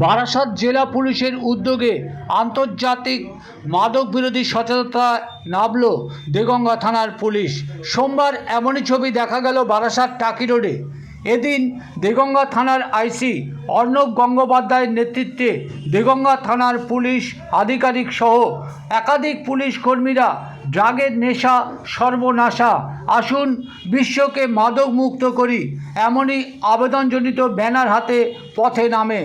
বারাসাত জেলা পুলিশের উদ্যোগে আন্তর্জাতিক মাদক বিরোধী সচেতনতা নামল দেগঙ্গা থানার পুলিশ। সোমবার এমনই ছবি দেখা গেল বারাসাত টাকি রোডে। এদিন দেগঙ্গা থানার আইসি অর্ণব গঙ্গোপাধ্যায়ের নেতৃত্বে দেগঙ্গা থানার পুলিশ আধিকারিক সহ একাধিক পুলিশ কর্মীরা ড্রাগের নেশা সর্বনাশা, আসুন বিশ্বকে মাদক মুক্ত করি এমনই আবেদনজনিত ব্যানার হাতে পথে নামে।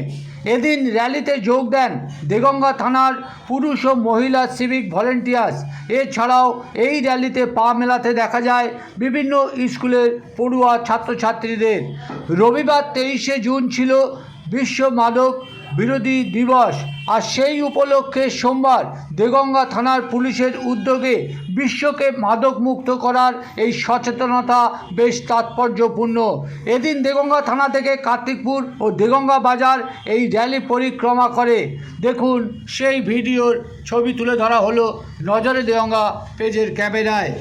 এদিন র্যালিতে যোগ দেন দেগঙ্গা থানার পুরুষ ও মহিলা সিভিক ভলেন্টিয়ার্স। এছাড়াও এই র্যালিতে পা মেলাতে দেখা যায় বিভিন্ন স্কুলের পড়ুয়া ছাত্রছাত্রীদের। রবিবার 23শে জুন ছিল বিশ্ব মাদক বিরোধী দিবস, আর সেই উপলক্ষে সোমবার দেগঙ্গা থানার পুলিশের উদ্যোগে বিশ্বকে মাদক মুক্ত করার এই সচেতনতা বেশ তাৎপর্যপূর্ণ। এদিন দেগঙ্গা থানা থেকে কার্তিকপুর ও দেগঙ্গা বাজার এই র্যালি পরিক্রমা করে। দেখুন সেই ভিডিওর ছবি তুলে ধরা হলো নজরে দেগঙ্গা পেজের ক্যামেরায়।